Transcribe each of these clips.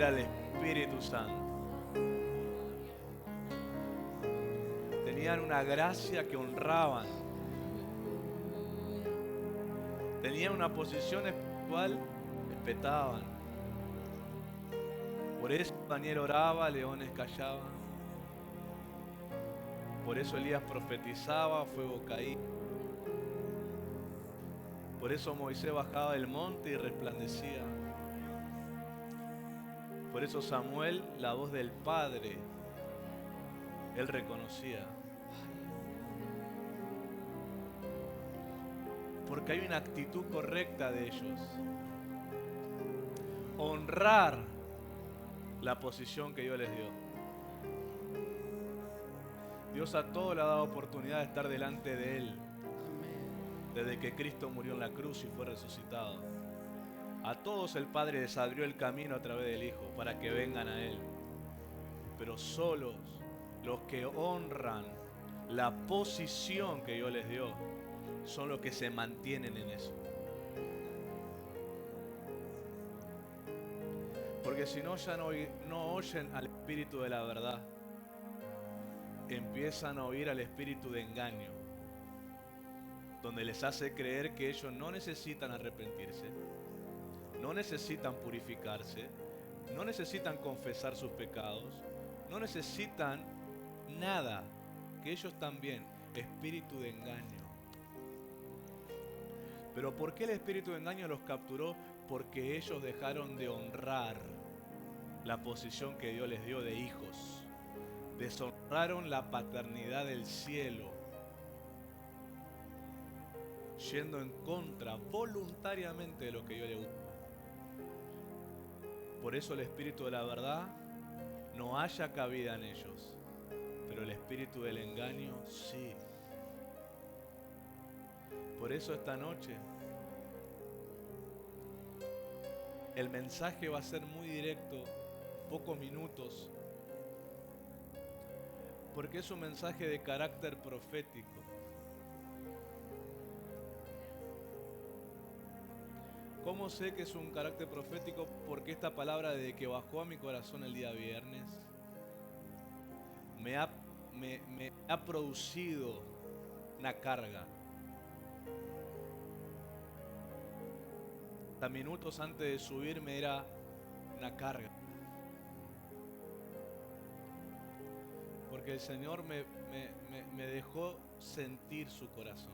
era el Espíritu Santo. Tenían una gracia que honraban. Tenían una posición espiritual que respetaban. Por eso Daniel oraba, leones callaban. Por eso Elías profetizaba, fuego caía. Por eso Moisés bajaba del monte y resplandecía. Por eso Samuel, la voz del Padre, él reconocía. Porque hay una actitud correcta de ellos. Honrar la posición que Dios les dio. Dios a todos le ha dado oportunidad de estar delante de Él. Desde que Cristo murió en la cruz y fue resucitado. A todos el Padre les abrió el camino a través del Hijo para que vengan a Él. Pero solos los que honran la posición que Dios les dio son los que se mantienen en eso. Porque si no, ya no oyen al Espíritu de la verdad. Empiezan a oír al espíritu de engaño, donde les hace creer que ellos no necesitan arrepentirse, no necesitan purificarse, no necesitan confesar sus pecados, no necesitan nada, que ellos también, espíritu de engaño. Pero ¿por qué el espíritu de engaño los capturó? Porque ellos dejaron de honrar la posición que Dios les dio de hijos. Deshonraron la paternidad del cielo, yendo en contra voluntariamente de lo que Dios le gusta. Por eso el espíritu de la verdad no haya cabida en ellos, pero el espíritu del engaño sí. Por eso esta noche el mensaje va a ser muy directo, pocos minutos, porque es un mensaje de carácter profético. ¿Cómo sé que es un carácter profético? Porque esta palabra desde que bajó a mi corazón el día viernes me ha producido una carga. Hasta minutos antes de subirme era una carga. Porque el Señor me dejó sentir su corazón.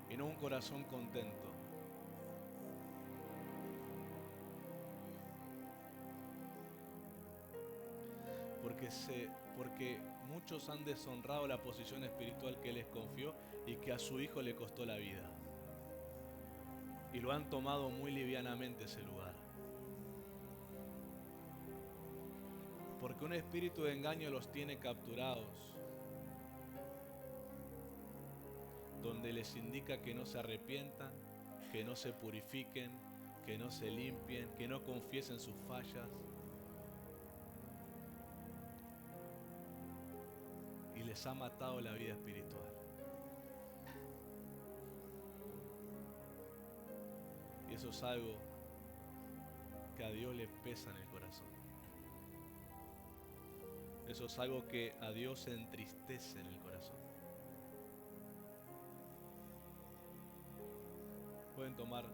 Y no un corazón contento. Porque muchos han deshonrado la posición espiritual que Él les confió y que a su hijo le costó la vida. Y lo han tomado muy livianamente ese lugar. Porque un espíritu de engaño los tiene capturados, donde les indica que no se arrepientan, que no se purifiquen, que no se limpien, que no confiesen sus fallas. Y les ha matado la vida espiritual. Y eso es algo que a Dios le pesa en el corazón. Eso es algo que a Dios se entristece en el corazón. Pueden tomar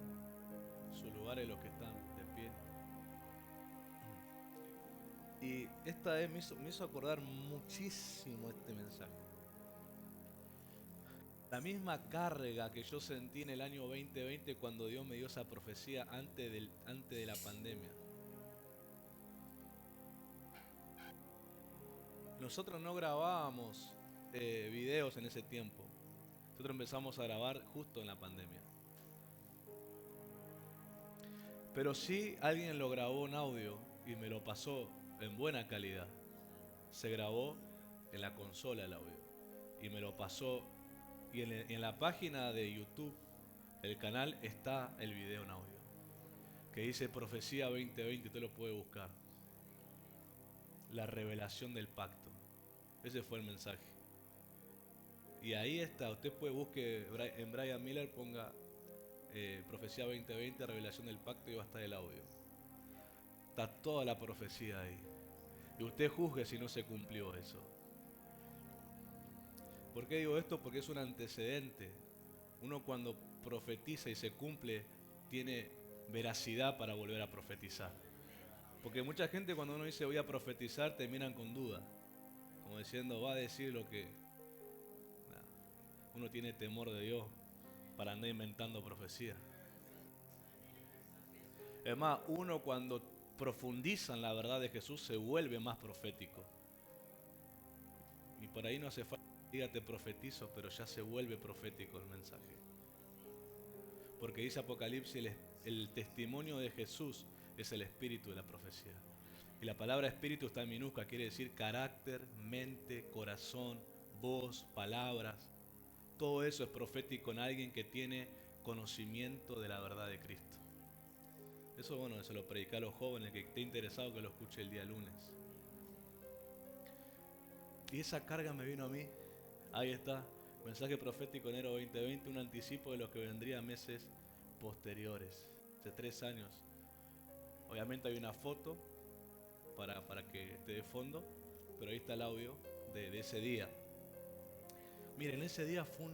sus lugares los que están de pie. Y esta vez me hizo acordar muchísimo este mensaje. La misma carga que yo sentí en el año 2020 cuando Dios me dio esa profecía antes de la pandemia. Nosotros no grabábamos videos en ese tiempo. Nosotros empezamos a grabar justo en la pandemia. Pero sí alguien lo grabó en audio y me lo pasó en buena calidad. Se grabó en la consola el audio y me lo pasó. Y en la página de YouTube del canal está el video en audio que dice Profecía 2020, usted lo puede buscar. La revelación del pacto. Ese fue el mensaje. Y ahí está, usted puede busque en Brian Miller, ponga Profecía 2020, Revelación del Pacto y va a estar el audio. Está toda la profecía ahí. Y usted juzgue si no se cumplió eso. ¿Por qué digo esto? Porque es un antecedente. Uno cuando profetiza y se cumple, tiene veracidad para volver a profetizar. Porque mucha gente cuando uno dice voy a profetizar, te miran con duda. Como diciendo, va a decir lo que... Nah, uno tiene temor de Dios para andar inventando profecía. Es más, uno cuando profundiza en la verdad de Jesús se vuelve más profético. Y por ahí no hace falta que diga te profetizo, pero ya se vuelve profético el mensaje. Porque dice Apocalipsis, el testimonio de Jesús es el espíritu de la profecía. Y la palabra espíritu está en minúscula, quiere decir carácter, mente, corazón, voz, palabras. Todo eso es profético en alguien que tiene conocimiento de la verdad de Cristo. Eso, bueno, se lo predica a los jóvenes, que esté interesado que lo escuche el día lunes. Y esa carga me vino a mí. Ahí está, mensaje profético enero 2020, un anticipo de lo que vendría meses posteriores. Hace 3 años. Obviamente hay una foto para que esté de fondo, pero ahí está el audio de ese día. Miren, ese día fue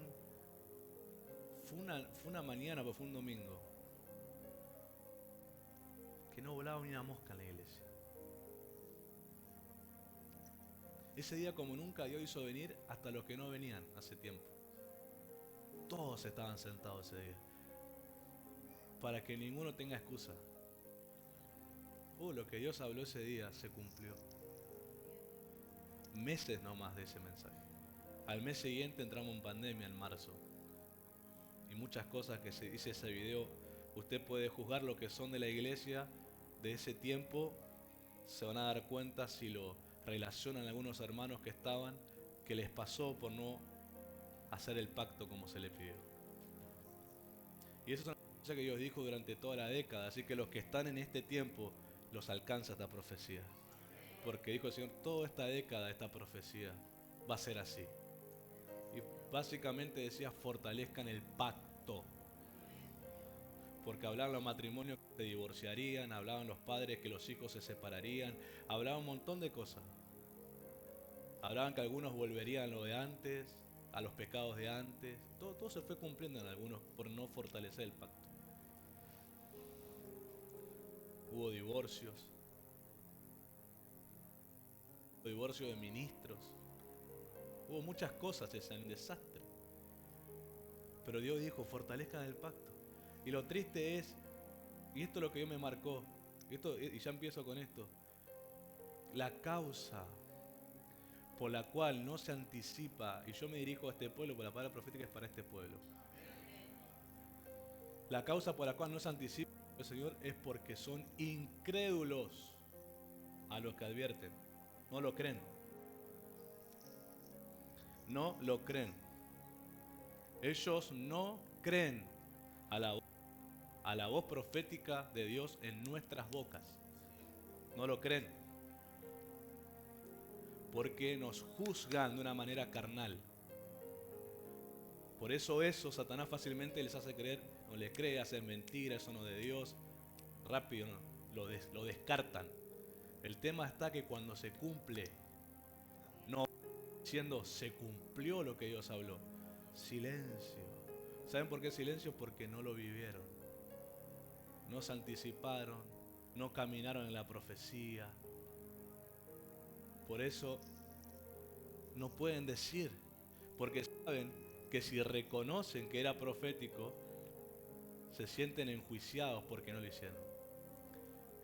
una mañana, pero fue un domingo, que no volaba ni una mosca en la iglesia. Ese día como nunca Dios hizo venir hasta los que no venían hace tiempo. Todos estaban sentados ese día, para que ninguno tenga excusa. Lo que Dios habló ese día se cumplió. Meses nomás de ese mensaje. Al mes siguiente entramos en pandemia en marzo. Y muchas cosas que se dice ese video, usted puede juzgar lo que son de la iglesia de ese tiempo, se van a dar cuenta si lo relacionan algunos hermanos que estaban, que les pasó por no hacer el pacto como se le pidió. Y eso es una cosa que Dios dijo durante toda la década, así que los que están en este tiempo los alcanza esta profecía. Porque dijo el Señor, toda esta década, esta profecía va a ser así. Y básicamente decía, fortalezcan el pacto. Porque hablaban los matrimonios que se divorciarían, hablaban los padres que los hijos se separarían, hablaban un montón de cosas. Hablaban que algunos volverían a lo de antes, a los pecados de antes. Todo se fue cumpliendo en algunos por no fortalecer el pacto. Hubo divorcios de ministros. Hubo muchas cosas, es un desastre. Pero Dios dijo, fortalezcan el pacto. Y lo triste es, y esto es lo que Dios me marcó, y ya empiezo con esto, la causa por la cual no se anticipa, y yo me dirijo a este pueblo, porque la palabra profética es para este pueblo. La causa por la cual no se anticipa el Señor es porque son incrédulos a los que advierten. No lo creen. No lo creen. Ellos no creen a la voz profética de Dios en nuestras bocas. No lo creen. Porque nos juzgan de una manera carnal. Por eso Satanás fácilmente les hace creer, no le cree, hace mentira, eso no de Dios. Rápido lo descartan. El tema está que cuando se cumple, no diciendo se cumplió lo que Dios habló. Silencio. ¿Saben por qué silencio? Porque no lo vivieron. No se anticiparon, no caminaron en la profecía. Por eso no pueden decir, porque saben que si reconocen que era profético, se sienten enjuiciados porque no lo hicieron.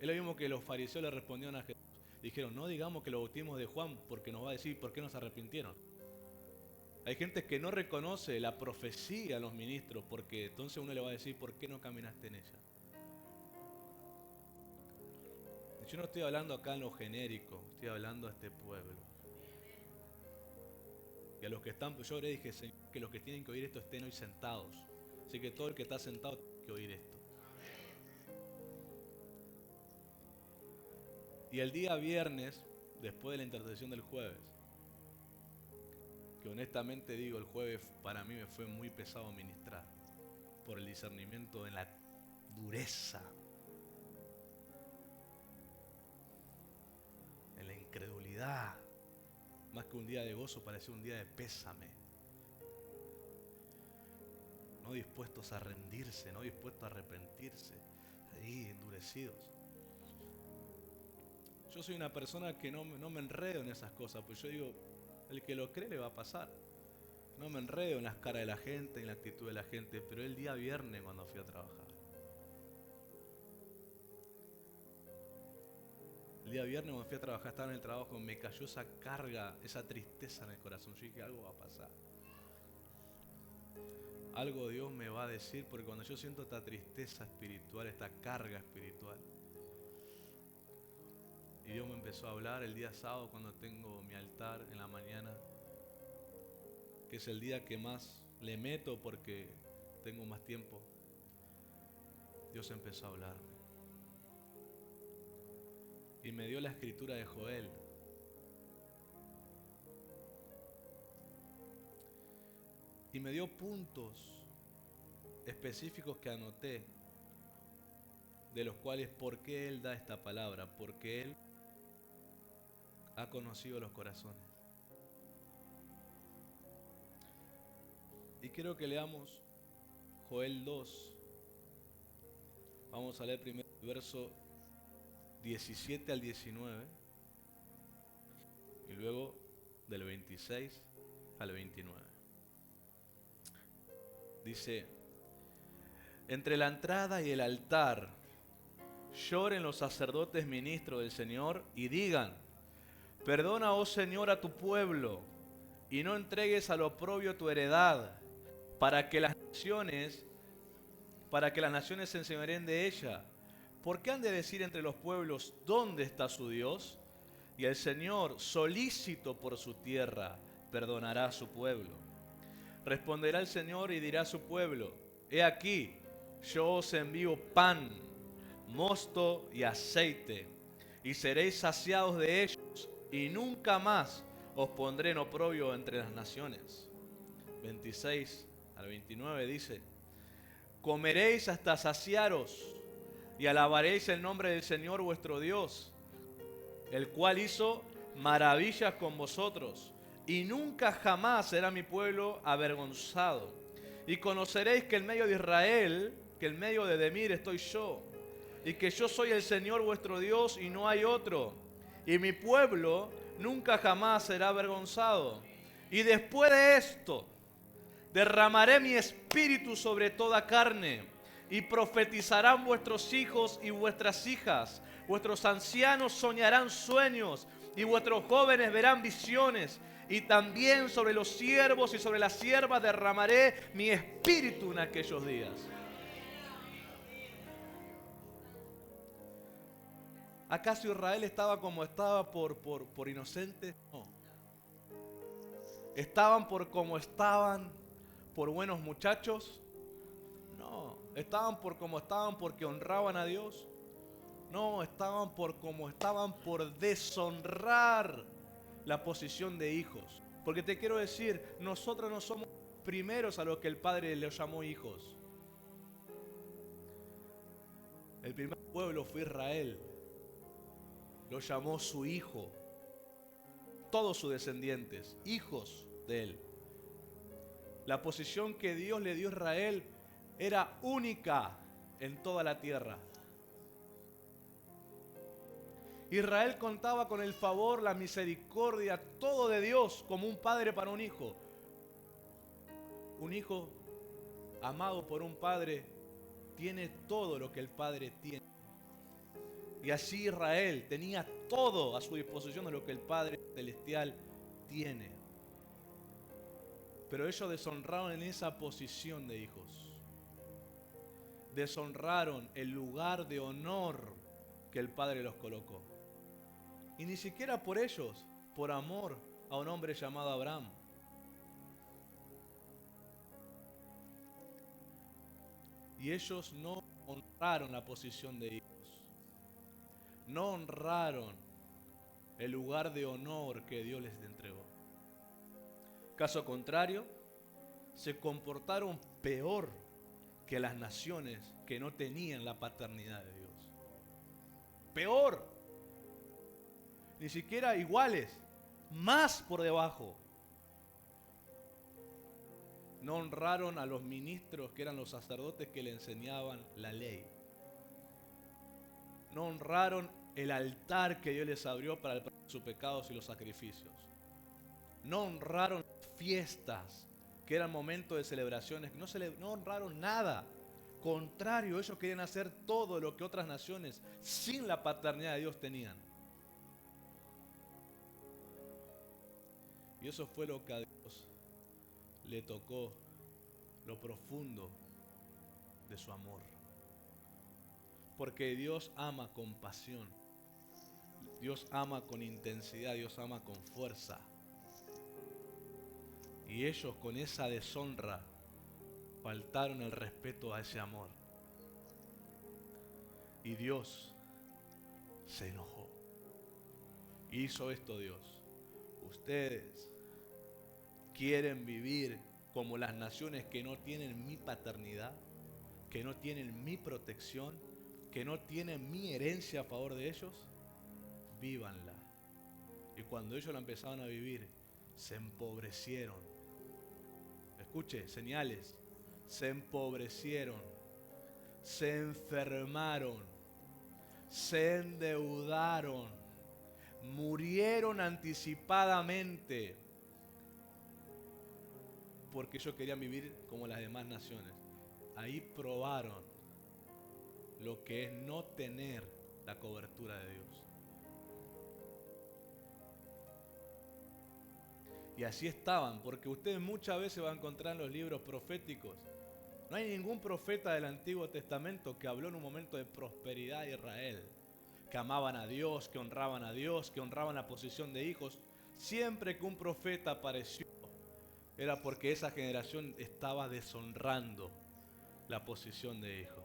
Es lo mismo que los fariseos le respondieron a Jesús. Dijeron, no digamos que lo bautismos de Juan porque nos va a decir por qué no se arrepintieron. Hay gente que no reconoce la profecía a los ministros porque entonces uno le va a decir por qué no caminaste en ella. Yo no estoy hablando acá en lo genérico, estoy hablando a este pueblo. Y a los que están, yo le dije, Señor, que los que tienen que oír esto estén hoy sentados. Así que todo el que está sentado tiene que oír esto. Y el día viernes, después de la intercesión del jueves, que honestamente digo, el jueves para mí me fue muy pesado ministrar por el discernimiento en la dureza, en la incredulidad. Más que un día de gozo, parecía un día de pésame. No dispuestos a rendirse, no dispuestos a arrepentirse, ahí endurecidos. Yo soy una persona que no me enredo en esas cosas, pues yo digo, el que lo cree le va a pasar. No me enredo en las caras de la gente, en la actitud de la gente, pero el día viernes cuando fui a trabajar. El día viernes cuando fui a trabajar, estaba en el trabajo, me cayó esa carga, esa tristeza en el corazón. Yo dije, algo va a pasar. Algo Dios me va a decir, porque cuando yo siento esta tristeza espiritual, esta carga espiritual, y Dios me empezó a hablar el día sábado cuando tengo mi altar en la mañana, que es el día que más le meto porque tengo más tiempo. Dios empezó a hablarme. Y me dio la escritura de Joel. Y me dio puntos específicos que anoté, de los cuales por qué Él da esta palabra, porque Él ha conocido los corazones. Y quiero que leamos Joel 2. Vamos a leer primero el verso 17 al 19 y luego del 26 al 29. Dice: entre la entrada y el altar lloren los sacerdotes ministros del Señor y digan: perdona, oh Señor, a tu pueblo y no entregues al oprobio tu heredad, para que las naciones se enseñoreen de ella. ¿Por qué han de decir entre los pueblos, ¿dónde está su Dios? Y el Señor, solícito por su tierra, perdonará a su pueblo. Responderá el Señor y dirá a su pueblo: he aquí, yo os envío pan, mosto y aceite, y seréis saciados de ellos, y nunca más os pondré en oprobio entre las naciones. 26 al 29 dice: comeréis hasta saciaros, y alabaréis el nombre del Señor vuestro Dios, el cual hizo maravillas con vosotros, y nunca jamás será mi pueblo avergonzado. Y conoceréis que en medio de Israel, que en medio de Demir estoy yo, y que yo soy el Señor vuestro Dios y no hay otro, y mi pueblo nunca jamás será avergonzado. Y después de esto derramaré mi espíritu sobre toda carne, y profetizarán vuestros hijos y vuestras hijas. Vuestros ancianos soñarán sueños, y vuestros jóvenes verán visiones. Y también sobre los siervos y sobre las siervas derramaré mi espíritu en aquellos días. ¿Acaso Israel estaba como estaba por inocente? No. ¿Estaban por como estaban por buenos muchachos? No. ¿Estaban por como estaban porque honraban a Dios? No, estaban por como estaban por deshonrar la posición de hijos. Porque te quiero decir, nosotros no somos primeros a los que el Padre les llamó hijos. El primer pueblo fue Israel. Lo llamó su hijo. Todos sus descendientes, hijos de él. La posición que Dios le dio a Israel era única en toda la tierra. Israel contaba con el favor, la misericordia, todo de Dios como un padre para un hijo. Un hijo amado por un padre tiene todo lo que el padre tiene. Y así Israel tenía todo a su disposición de lo que el Padre Celestial tiene. Pero ellos deshonraron en esa posición de hijos. Deshonraron el lugar de honor que el Padre los colocó. Y ni siquiera por ellos, por amor a un hombre llamado Abraham. Y ellos no honraron la posición de hijos. No honraron el lugar de honor que Dios les entregó. Caso contrario, se comportaron peor que las naciones que no tenían la paternidad de Dios. Peor. Ni siquiera iguales, más por debajo. No honraron a los ministros que eran los sacerdotes que le enseñaban la ley. No honraron el altar que Dios les abrió para el perdón de sus pecados y los sacrificios. No honraron fiestas que eran momentos de celebraciones. No honraron nada. Contrario, ellos querían hacer todo lo que otras naciones sin la paternidad de Dios tenían. Y eso fue lo que a Dios le tocó, lo profundo de su amor. Porque Dios ama con pasión, Dios ama con intensidad, Dios ama con fuerza. Y ellos con esa deshonra faltaron el respeto a ese amor. Y Dios se enojó. Hizo esto Dios. Ustedes quieren vivir como las naciones que no tienen mi paternidad, que no tienen mi protección, que no tienen mi herencia a favor de ellos. Vívanla. Y cuando ellos la empezaron a vivir, se empobrecieron. Escuche, señales. Se empobrecieron, se enfermaron, se endeudaron, murieron anticipadamente, porque ellos querían vivir como las demás naciones. Ahí probaron lo que es no tener la cobertura de Dios. Y así estaban, porque ustedes muchas veces van a encontrar en los libros proféticos. No hay ningún profeta del Antiguo Testamento que habló en un momento de prosperidad de Israel, que amaban a Dios, que honraban a Dios, que honraban la posición de hijos. Siempre que un profeta apareció, era porque esa generación estaba deshonrando la posición de hijo.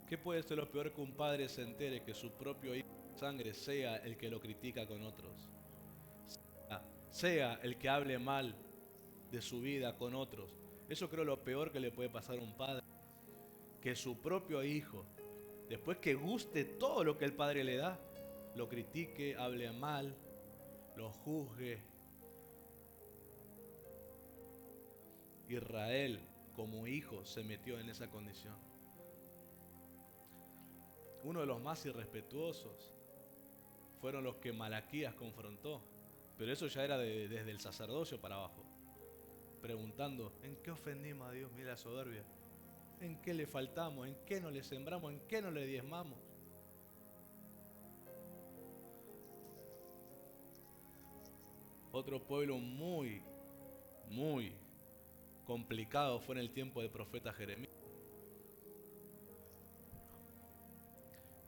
¿Qué puede ser lo peor que un padre se entere que su propio hijo de sangre sea el que lo critica con otros? Sea el que hable mal de su vida con otros. Eso creo lo peor que le puede pasar a un padre. Que su propio hijo, después que guste todo lo que el padre le da, lo critique, hable mal, lo juzgue. Israel, como hijo, se metió en esa condición. Uno de los más irrespetuosos fueron los que Malaquías confrontó, pero eso ya era desde el sacerdocio para abajo, preguntando, ¿en qué ofendimos a Dios? Mira la soberbia. ¿En qué le faltamos? ¿En qué no le sembramos? ¿En qué no le diezmamos? Otro pueblo muy complicado fue en el tiempo del profeta Jeremías,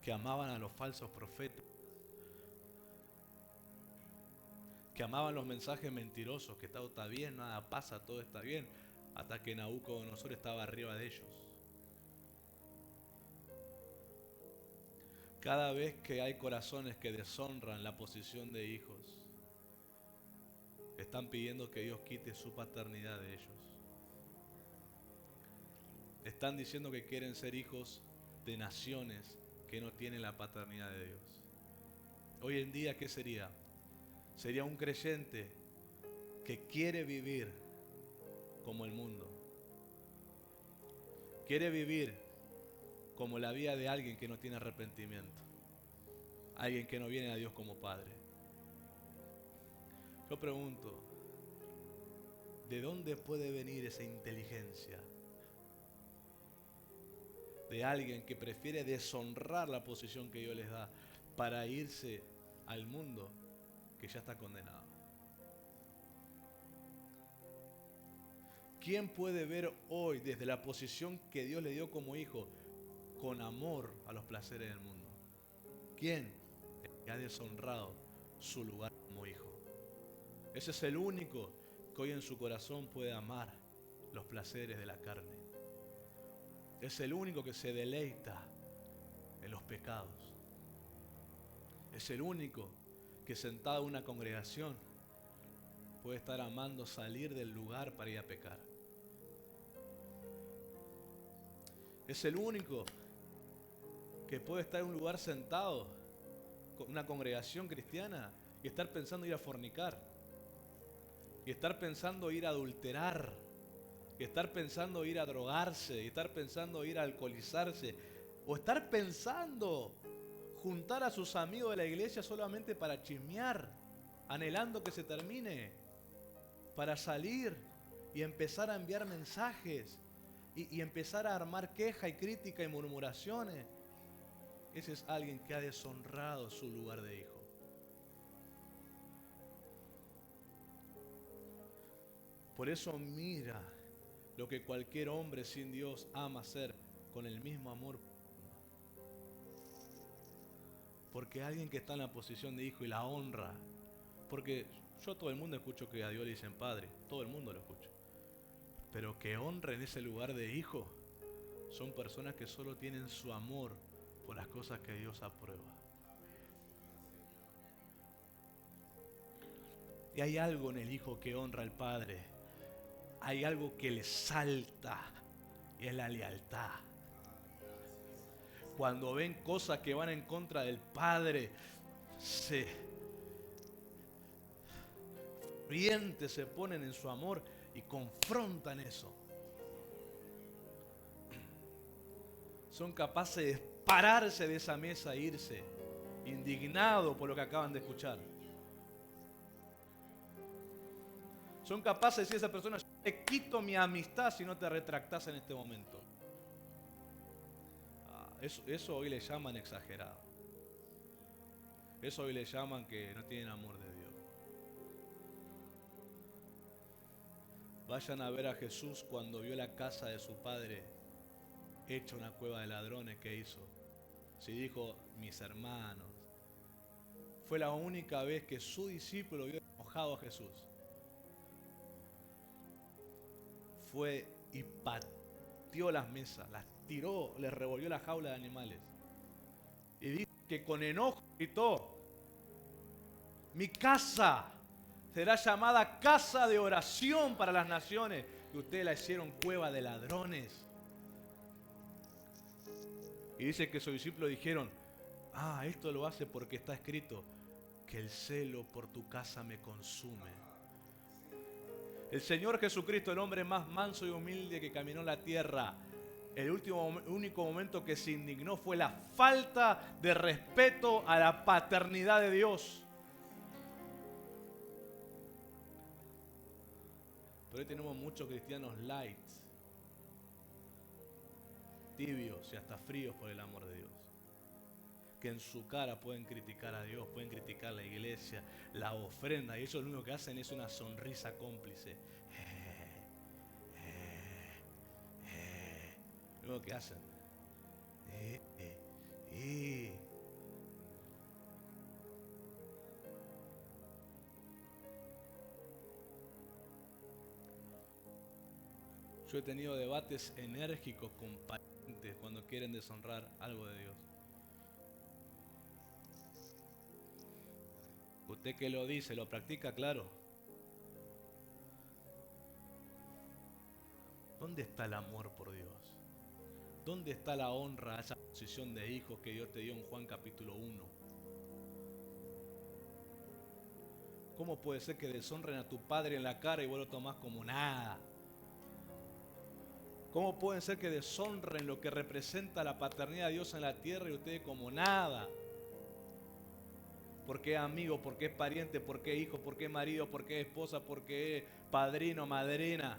que amaban a los falsos profetas, que amaban los mensajes mentirosos, que todo está bien, nada pasa, todo está bien, hasta que Nabucodonosor estaba arriba de ellos. Cada vez que hay corazones que deshonran la posición de hijos, están pidiendo que Dios quite su paternidad de ellos. Están diciendo que quieren ser hijos de naciones que no tienen la paternidad de Dios. Hoy en día, ¿qué sería? Sería un creyente que quiere vivir como el mundo. Quiere vivir como la vida de alguien que no tiene arrepentimiento. Alguien que no viene a Dios como Padre. Yo pregunto, ¿de dónde puede venir esa inteligencia? De alguien que prefiere deshonrar la posición que Dios les da para irse al mundo que ya está condenado. ¿Quién puede ver hoy desde la posición que Dios le dio como hijo con amor a los placeres del mundo? ¿Quién? El que ha deshonrado su lugar como hijo. Ese es el único que hoy en su corazón puede amar los placeres de la carne. Es el único que se deleita en los pecados. Es el único que sentado en una congregación puede estar amando salir del lugar para ir a pecar. Es el único que puede estar en un lugar sentado con una congregación cristiana y estar pensando ir a fornicar, y estar pensando ir a adulterar, y estar pensando ir a drogarse, y estar pensando ir a alcoholizarse, o estar pensando juntar a sus amigos de la iglesia solamente para chismear, anhelando que se termine, para salir y empezar a enviar mensajes y empezar a armar queja y crítica y murmuraciones. Ese es alguien que ha deshonrado su lugar de hijo. Por eso mira lo que cualquier hombre sin Dios ama hacer con el mismo amor. Porque alguien que está en la posición de hijo y la honra, porque yo todo el mundo escucho que a Dios le dicen padre, todo el mundo lo escucha, pero que honren ese lugar de hijo, son personas que solo tienen su amor por las cosas que Dios aprueba. Y hay algo en el hijo que honra al padre, hay algo que le salta, y es la lealtad. Cuando ven cosas que van en contra del padre, se ponen en su amor y confrontan eso. Son capaces de pararse de esa mesa e irse, indignados por lo que acaban de escuchar. Son capaces de decir a esa persona: yo te quito mi amistad si no te retractás en este momento. Eso hoy le llaman exagerado. Eso hoy le llaman que no tienen amor de Dios. Vayan a ver a Jesús cuando vio la casa de su padre hecha una cueva de ladrones. ¿Qué hizo? Si dijo mis hermanos. Fue la única vez que su discípulo vio enojado a Jesús. Fue y pateó las mesas, las tiró, les revolvió la jaula de animales. Y dice que con enojo gritó: mi casa será llamada casa de oración para las naciones, y ustedes la hicieron cueva de ladrones. Y dice que sus discípulos dijeron: esto lo hace porque está escrito que el celo por tu casa me consume. El Señor Jesucristo, el hombre más manso y humilde que caminó la tierra, el único momento que se indignó fue la falta de respeto a la paternidad de Dios. Pero hoy tenemos muchos cristianos light, tibios y hasta fríos por el amor de Dios, que en su cara pueden criticar a Dios, pueden criticar la iglesia, la ofrenda, y ellos lo único que hacen es una sonrisa cómplice. Lo único que hacen. Yo he tenido debates enérgicos con parientes cuando quieren deshonrar algo de Dios. Usted que lo dice, lo practica, claro. ¿Dónde está el amor por Dios? ¿Dónde está la honra a esa posición de hijos que Dios te dio en Juan capítulo 1? ¿Cómo puede ser que deshonren a tu padre en la cara y vos lo tomás como nada? ¿Cómo puede ser que deshonren lo que representa la paternidad de Dios en la tierra y ustedes como nada? ¿Por qué amigo? ¿Por qué pariente? ¿Por qué hijo? ¿Por qué marido? ¿Por qué esposa? ¿Por qué padrino, madrina?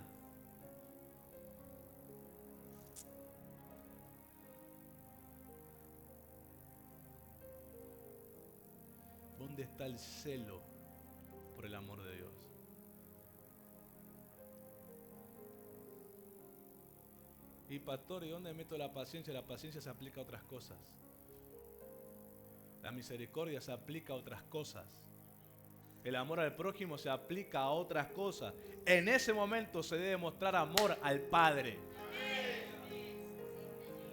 ¿Dónde está el celo por el amor de Dios? Y pastor, ¿y dónde meto la paciencia? La paciencia se aplica a otras cosas. La misericordia se aplica a otras cosas. El amor al prójimo se aplica a otras cosas. En ese momento se debe mostrar amor al Padre.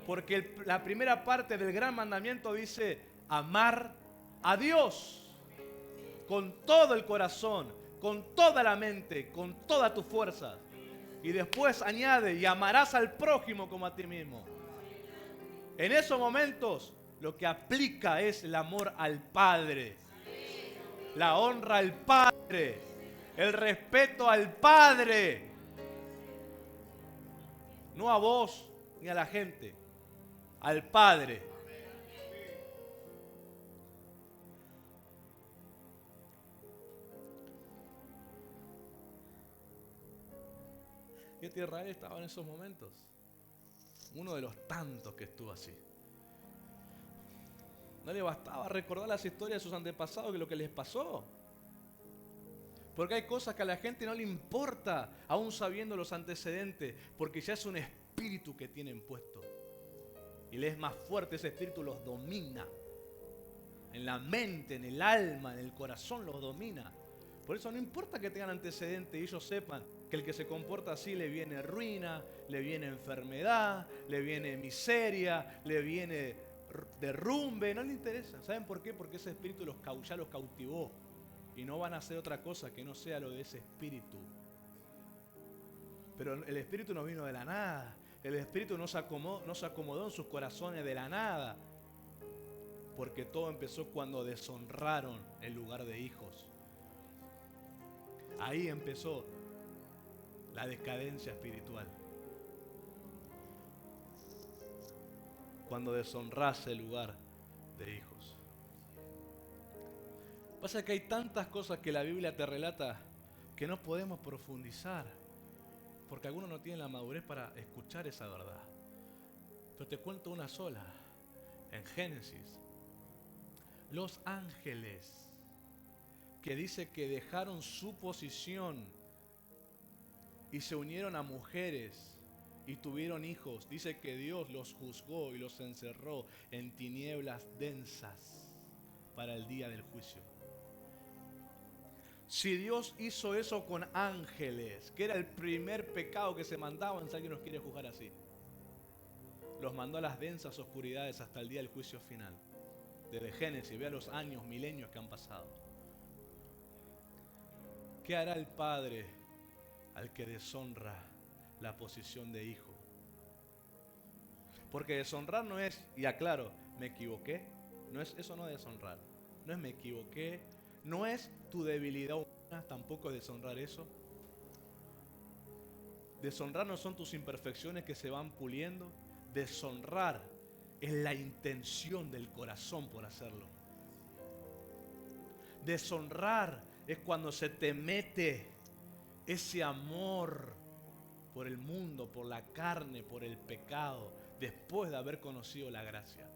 Porque la primera parte del gran mandamiento dice amar a Dios con todo el corazón, con toda la mente, con toda tu fuerza. Y después añade, y amarás al prójimo como a ti mismo. En esos momentos lo que aplica es el amor al Padre, la honra al Padre, el respeto al Padre. No a vos ni a la gente, al Padre. Y Israel estaba en esos momentos. Uno de los tantos que estuvo así. No le bastaba recordar las historias de sus antepasados que lo que les pasó. Porque hay cosas que a la gente no le importa, aún sabiendo los antecedentes, porque ya es un espíritu que tienen puesto. Y les es más fuerte, ese espíritu los domina. En la mente, en el alma, en el corazón los domina. Por eso no importa que tengan antecedentes y ellos sepan que el que se comporta así le viene ruina, le viene enfermedad, le viene miseria, le viene derrumbe, no le interesa. ¿Saben por qué? Porque ese espíritu ya los cautivó y no van a hacer otra cosa que no sea lo de ese espíritu. Pero el espíritu no vino de la nada, el espíritu no se acomodó en sus corazones de la nada, porque todo empezó cuando deshonraron el lugar de hijos. Ahí empezó la decadencia espiritual. Cuando deshonrás el lugar de hijos. Pasa que hay tantas cosas que la Biblia te relata que no podemos profundizar, porque algunos no tienen la madurez para escuchar esa verdad. Pero te cuento una sola. En Génesis, los ángeles, que dice que dejaron su posición y se unieron a mujeres y tuvieron hijos, dice que Dios los juzgó y los encerró en tinieblas densas para el día del juicio. Si Dios hizo eso con ángeles, que era el primer pecado que se mandaban, si alguien nos quiere juzgar así, los mandó a las densas oscuridades hasta el día del juicio final. Desde Génesis, vea los años, milenios que han pasado. ¿Qué hará el Padre al que deshonra la posición de hijo? Porque deshonrar no es, y aclaro, me equivoqué. No es, eso no es deshonrar. No es me equivoqué. No es tu debilidad humana, tampoco es deshonrar eso. Deshonrar no son tus imperfecciones que se van puliendo. Deshonrar es la intención del corazón por hacerlo. Deshonrar es cuando se te mete ese amor por el mundo, por la carne, por el pecado, después de haber conocido la gracia.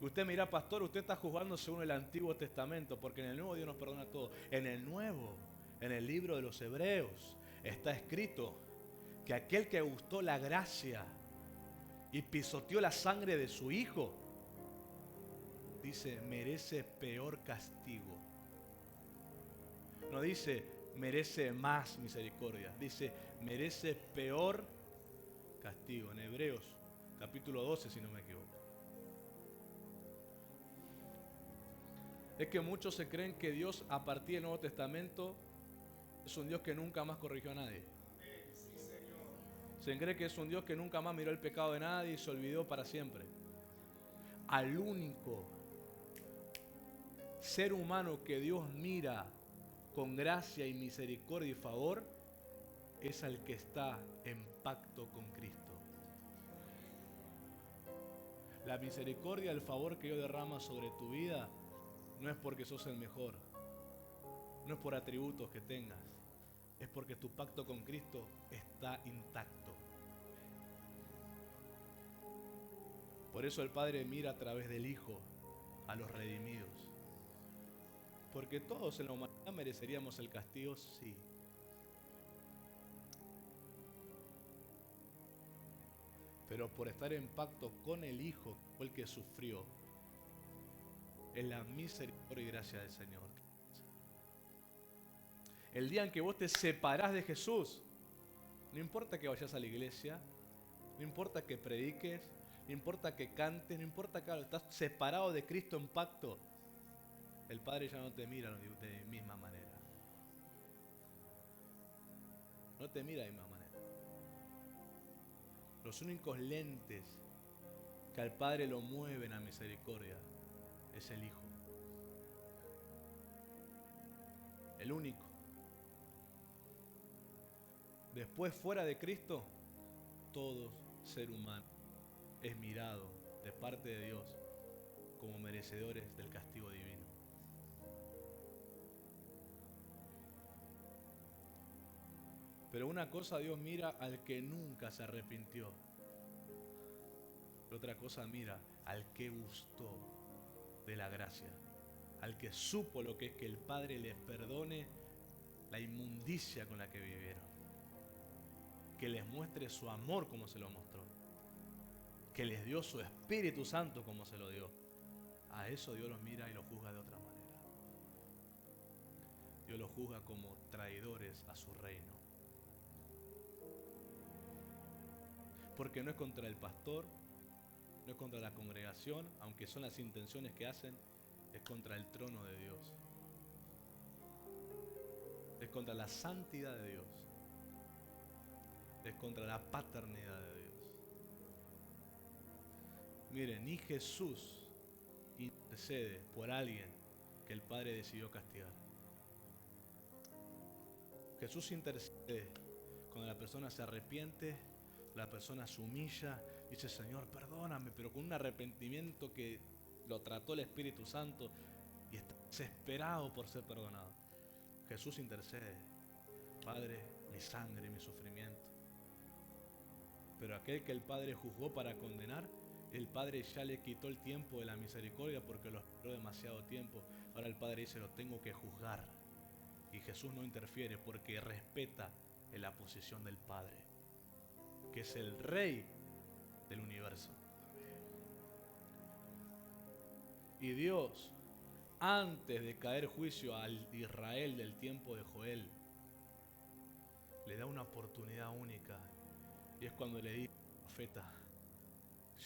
Y usted me dirá, pastor, usted está juzgando según el Antiguo Testamento, porque en el Nuevo Dios nos perdona todo. En el Nuevo, en el libro de los Hebreos, está escrito que aquel que gustó la gracia y pisoteó la sangre de su hijo, dice, merece peor castigo. No dice, merece más misericordia. Dice, merece peor castigo. En Hebreos, capítulo 12, si no me equivoco. Es que muchos se creen que Dios, a partir del Nuevo Testamento, es un Dios que nunca más corrigió a nadie. Se cree que es un Dios que nunca más miró el pecado de nadie y se olvidó para siempre. Al único ser humano que Dios mira con gracia y misericordia y favor es al que está en pacto con Cristo. La misericordia, el favor que Dios derrama sobre tu vida no es porque sos el mejor, no es por atributos que tengas, es porque tu pacto con Cristo está intacto. Por eso el Padre mira a través del Hijo a los redimidos. Porque todos en la humanidad mereceríamos el castigo, sí. Pero por estar en pacto con el Hijo, fue el que sufrió, es la misericordia y gracia del Señor. El día en que vos te separás de Jesús, no importa que vayas a la iglesia, no importa que prediques, no importa que cantes, no importa que estás separado de Cristo en pacto, el Padre ya no te mira de misma manera. No te mira de misma manera. Los únicos lentes que al Padre lo mueven a misericordia es el Hijo. El único. Después, fuera de Cristo, todo ser humano es mirado de parte de Dios como merecedores del castigo divino. Pero una cosa Dios mira al que nunca se arrepintió. Y otra cosa mira al que gustó de la gracia. Al que supo lo que es que el Padre les perdone la inmundicia con la que vivieron. Que les muestre su amor como se lo mostró. Que les dio su Espíritu Santo como se lo dio. A eso Dios los mira y los juzga de otra manera. Dios los juzga como traidores a su reino. Porque no es contra el pastor, no es contra la congregación, aunque son las intenciones que hacen, es contra el trono de Dios. Es contra la santidad de Dios. Es contra la paternidad de Dios. Miren, ni Jesús intercede por alguien que el Padre decidió castigar. Jesús intercede cuando la persona se arrepiente, la persona se humilla, dice: Señor, perdóname, pero con un arrepentimiento que lo trató el Espíritu Santo y está desesperado por ser perdonado. Jesús intercede: Padre, mi sangre, mi sufrimiento. Pero aquel que el Padre juzgó para condenar, el Padre ya le quitó el tiempo de la misericordia porque lo esperó demasiado tiempo. Ahora el Padre dice: lo tengo que juzgar. Y Jesús no interfiere porque respeta en la posición del Padre, que es el Rey del universo. Y Dios, antes de caer juicio al Israel del tiempo de Joel, le da una oportunidad única. Y es cuando le dice al profeta: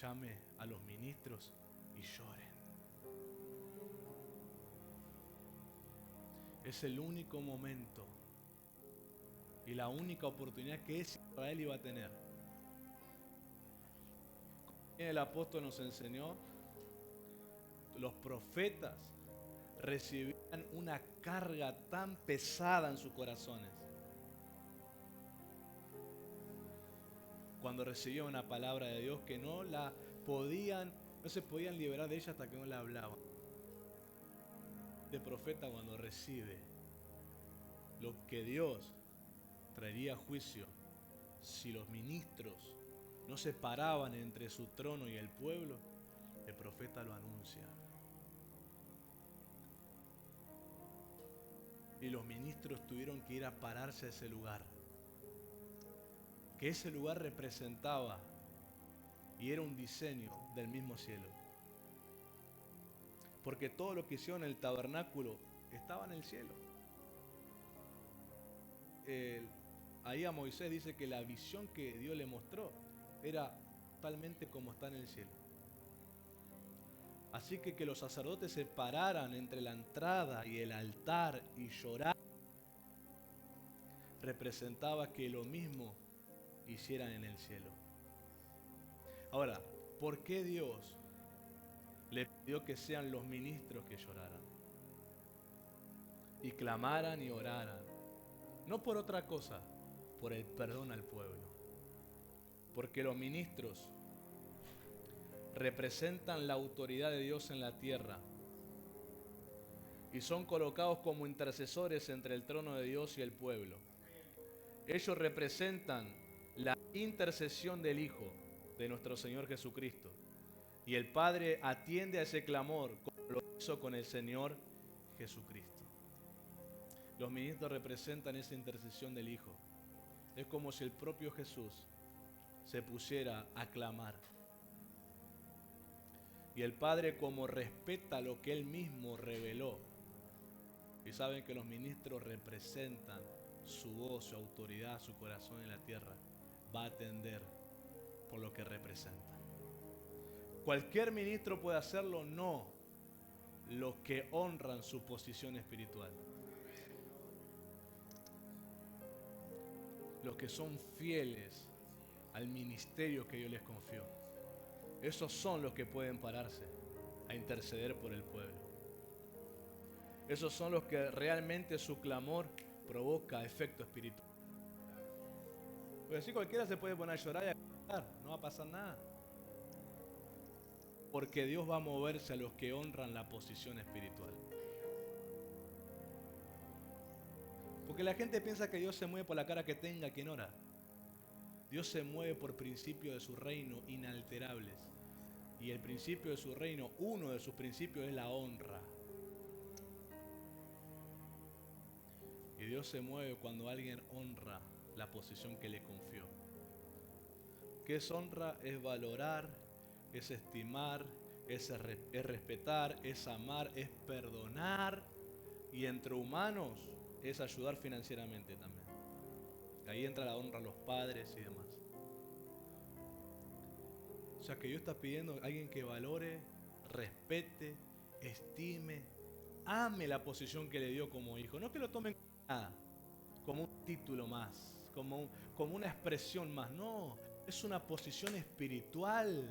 llame a los ministros y lloren. Es el único momento y la única oportunidad que Israel iba a tener. El apóstol nos enseñó: los profetas recibían una carga tan pesada en sus corazones cuando recibían una palabra de Dios que no se podían liberar de ella hasta que no la hablaban. Este profeta, cuando recibe lo que Dios traería a juicio si los ministros no se paraban entre su trono y el pueblo, el profeta lo anuncia. Y los ministros tuvieron que ir a pararse a ese lugar, que ese lugar representaba y era un diseño del mismo cielo. Porque todo lo que hicieron en el tabernáculo estaba en el cielo. Ahí a Moisés dice que la visión que Dios le mostró era totalmente como está en el cielo. Así que los sacerdotes se pararan entre la entrada y el altar y lloraran, representaba que lo mismo hicieran en el cielo. Ahora, ¿por qué Dios le pidió que sean los ministros que lloraran y clamaran y oraran? No por otra cosa, por el perdón al pueblo. Porque los ministros representan la autoridad de Dios en la tierra y son colocados como intercesores entre el trono de Dios y el pueblo. Ellos representan la intercesión del Hijo de nuestro Señor Jesucristo. Y el Padre atiende a ese clamor como lo hizo con el Señor Jesucristo. Los ministros representan esa intercesión del Hijo. Es como si el propio Jesús se pusiera a clamar. Y el Padre, como respeta lo que Él mismo reveló, y saben que los ministros representan su voz, su autoridad, su corazón en la tierra, va a atender por lo que representan. ¿Cualquier ministro puede hacerlo? No. los que honran su posición espiritual. Los que son fieles al ministerio que Dios les confió. Esos son los que pueden pararse a interceder por el pueblo. Esos son los que realmente su clamor provoca efecto espiritual. Porque así cualquiera se puede poner a llorar y a cantar, no va a pasar nada. Porque Dios va a moverse a los que honran la posición espiritual. Porque la gente piensa que Dios se mueve por la cara que tenga quien ora. Dios se mueve por principios de su reino inalterables. Y el principio de su reino, uno de sus principios es la honra. Y Dios se mueve cuando alguien honra la posición que le confió. ¿Qué es honra? Es valorar, es estimar, es respetar, es amar, es perdonar. Y entre humanos es ayudar financieramente también. Ahí entra la honra a los padres y demás. O sea que Dios está pidiendo a alguien que valore, respete, estime, ame la posición que le dio como hijo. No que lo tomen como nada, como un título más, como una expresión más. No, es una posición espiritual,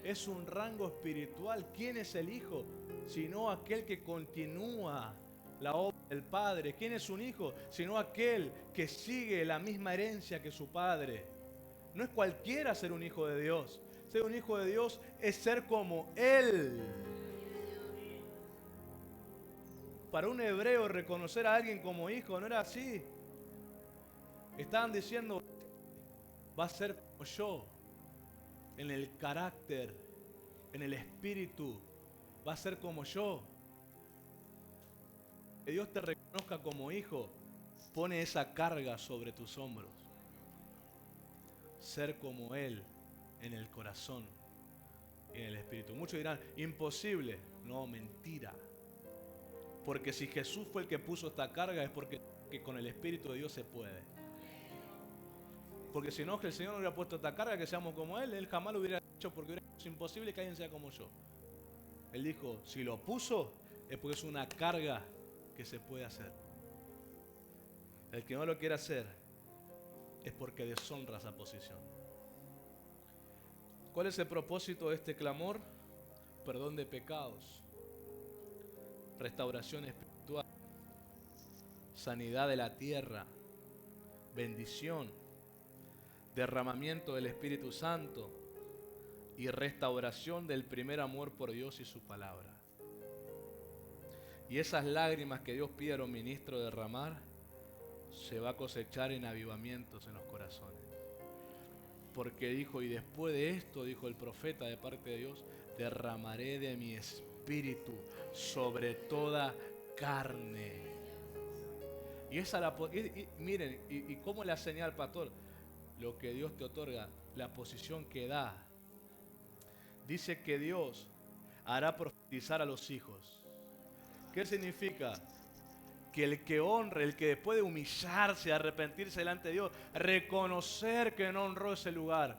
es un rango espiritual. ¿Quién es el hijo? Sino aquel que continúa la obra del Padre. ¿Quién es un hijo? Sino aquel que sigue la misma herencia que su Padre. No es cualquiera ser un hijo de Dios. Ser un hijo de Dios es ser como Él. Para un hebreo reconocer a alguien como hijo no era así. Estaban diciendo, va a ser como yo, en el carácter, en el espíritu, va a ser como yo. Que Dios te reconozca como hijo, pone esa carga sobre tus hombros. Ser como Él en el corazón y en el espíritu. Muchos dirán, imposible. No, mentira. Porque si Jesús fue el que puso esta carga es porque con el Espíritu de Dios se puede. Porque si no, que el Señor no hubiera puesto esta carga, que seamos como Él jamás lo hubiera hecho, porque hubiera sido imposible que alguien sea como yo. Él dijo, si lo puso es porque es una carga que se puede hacer. El que no lo quiere hacer es porque deshonra esa posición. ¿Cuál es el propósito de este clamor? Perdón de pecados, restauración espiritual, sanidad de la tierra, bendición, derramamiento del Espíritu Santo y restauración del primer amor por Dios y su palabra. Y esas lágrimas que Dios pide a los ministros derramar, se va a cosechar en avivamientos en los corazones. Porque dijo, y después de esto, dijo el profeta de parte de Dios, derramaré de mi espíritu sobre toda carne. Y esa miren, y cómo la señal, pastor, lo que Dios te otorga, la posición que da. Dice que Dios hará profetizar a los hijos. ¿Qué significa? Que el que honre, el que después de humillarse, arrepentirse delante de Dios, reconocer que no honró ese lugar,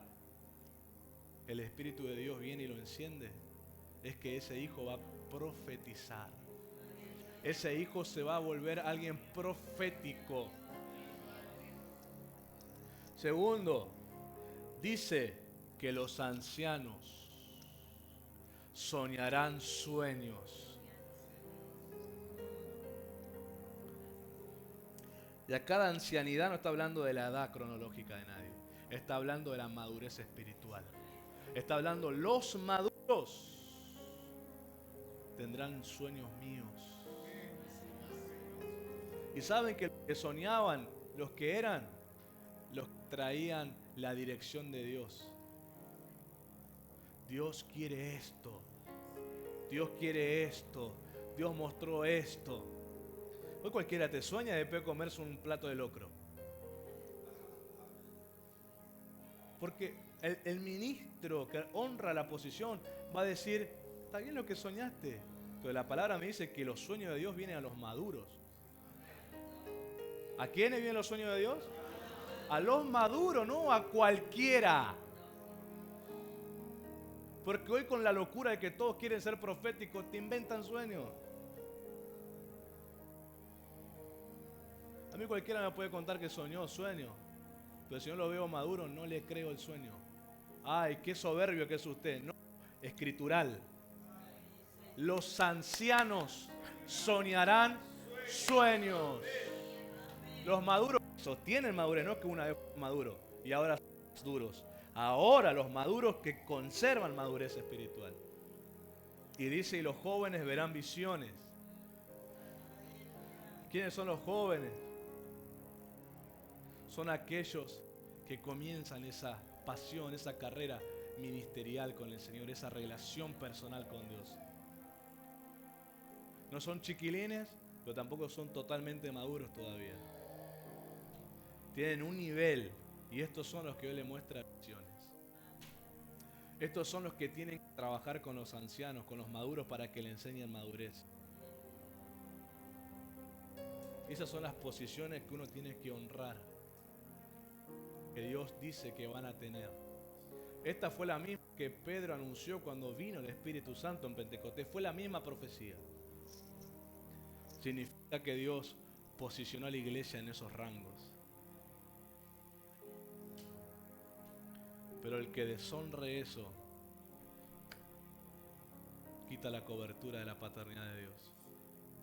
el Espíritu de Dios viene y lo enciende, es que ese hijo va a profetizar. Ese hijo se va a volver alguien profético. Segundo, dice que los ancianos soñarán sueños. Y acá la ancianidad no está hablando de la edad cronológica de nadie. Está hablando de la madurez espiritual. Está hablando, los maduros tendrán sueños míos. Y saben que los que soñaban, los que eran, los que traían la dirección de Dios. Dios quiere esto. Dios quiere esto. Dios mostró esto. Hoy cualquiera te sueña después de comerse un plato de locro. Porque el ministro que honra la posición va a decir, está bien lo que soñaste, pero la palabra me dice que los sueños de Dios vienen a los maduros. ¿A quiénes vienen los sueños de Dios? A los maduros, no a cualquiera. Porque hoy con la locura de que todos quieren ser proféticos, te inventan sueños. A mí cualquiera me puede contar que soñó sueño, pero si yo lo veo maduro, no le creo el sueño. Ay, qué soberbio que es usted. No, escritural. Los ancianos soñarán sueños. Los maduros sostienen madurez, no que una vez maduro y ahora son duros. Ahora los maduros que conservan madurez espiritual. Y dice, y los jóvenes verán visiones. ¿Quiénes son los jóvenes? Son aquellos que comienzan esa pasión, esa carrera ministerial con el Señor, esa relación personal con Dios. No son chiquilines, pero tampoco son totalmente maduros todavía. Tienen un nivel, y estos son los que Dios le muestra visiones. Estos son los que tienen que trabajar con los ancianos, con los maduros, para que le enseñen madurez. Esas son las posiciones que uno tiene que honrar, que Dios dice que van a tener. Esta fue la misma que Pedro anunció cuando vino el Espíritu Santo en Pentecostés. Fue la misma profecía. Significa que Dios posicionó a la iglesia en esos rangos. Pero el que deshonre eso, quita la cobertura de la paternidad de Dios.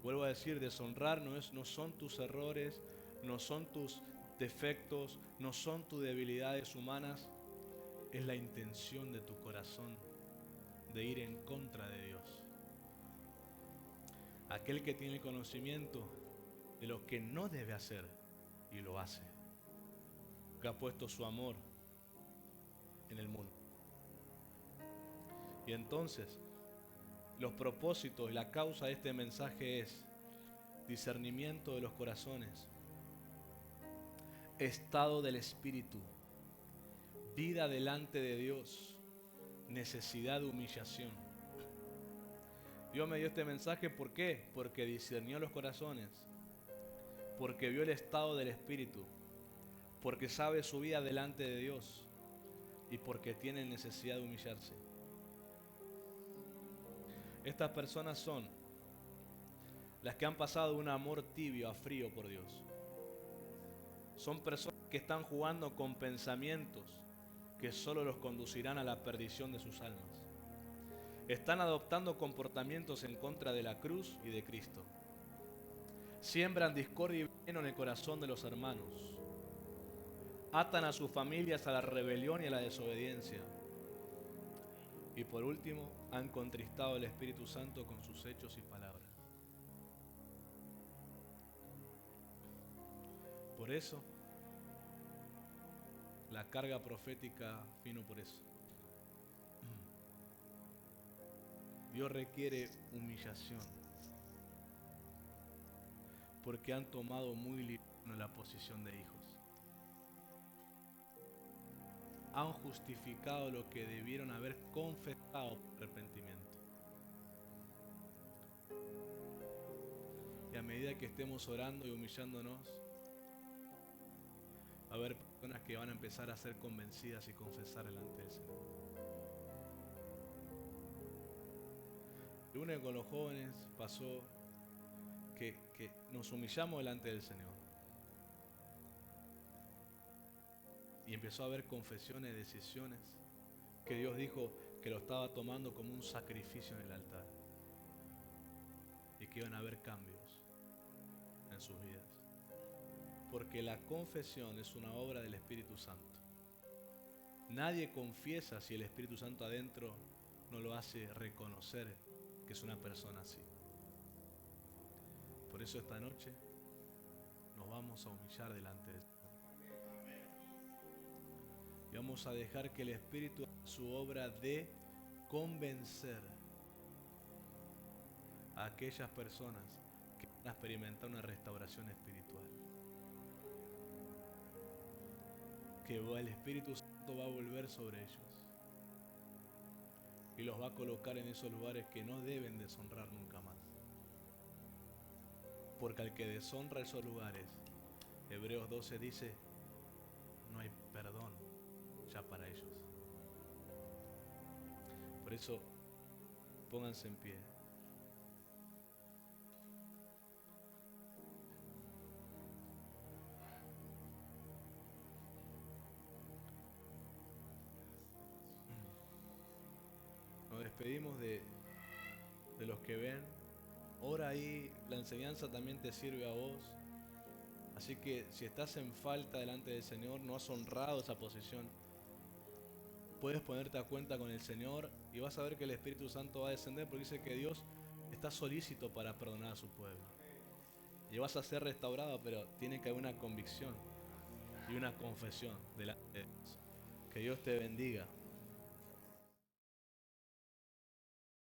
Vuelvo a decir, deshonrar no son tus errores, no son tus defectos, no son tus debilidades humanas. Es la intención de tu corazón de ir en contra de Dios. Aquel que tiene conocimiento de lo que no debe hacer y lo hace, que ha puesto su amor en el mundo. Y entonces, los propósitos y la causa de este mensaje es discernimiento de los corazones, estado del espíritu, vida delante de Dios, necesidad de humillación. Dios me dio este mensaje, ¿por qué? Porque discernió los corazones, porque vio el estado del espíritu, porque sabe su vida delante de Dios y porque tiene necesidad de humillarse. Estas personas son las que han pasado de un amor tibio a frío por Dios. Son personas que están jugando con pensamientos que solo los conducirán a la perdición de sus almas. Están adoptando comportamientos en contra de la cruz y de Cristo. Siembran discordia y veneno en el corazón de los hermanos. Atan a sus familias a la rebelión y a la desobediencia. Y por último, han contristado al Espíritu Santo con sus hechos y palabras. Por eso, la carga profética vino por eso. Dios requiere humillación, porque han tomado muy liviano la posición de hijos. Han justificado lo que debieron haber confesado por arrepentimiento. Y a medida que estemos orando y humillándonos, va a haber personas que van a empezar a ser convencidas y confesar delante del Señor. Lo único con los jóvenes pasó que nos humillamos delante del Señor. Y empezó a haber confesiones, decisiones, que Dios dijo que lo estaba tomando como un sacrificio en el altar. Y que iban a haber cambios en sus vidas. Porque la confesión es una obra del Espíritu Santo. Nadie confiesa si el Espíritu Santo adentro no lo hace reconocer que es una persona así. Por eso esta noche nos vamos a humillar delante de Dios. Y vamos a dejar que el Espíritu haga su obra de convencer a aquellas personas que van a experimentar una restauración espiritual. Que el Espíritu Santo va a volver sobre ellos y los va a colocar en esos lugares que no deben deshonrar nunca más. Porque al que deshonra esos lugares, Hebreos 12 dice, no hay perdón ya para ellos. Por eso, pónganse en pie. Nos despedimos de los que ven. Ora ahí, la enseñanza también te sirve a vos. Así que si estás en falta delante del Señor, no has honrado esa posición, puedes ponerte a cuenta con el Señor y vas a ver que el Espíritu Santo va a descender, porque dice que Dios está solícito para perdonar a su pueblo. Y vas a ser restaurado, pero tiene que haber una convicción y una confesión delante de Dios. Que Dios te bendiga.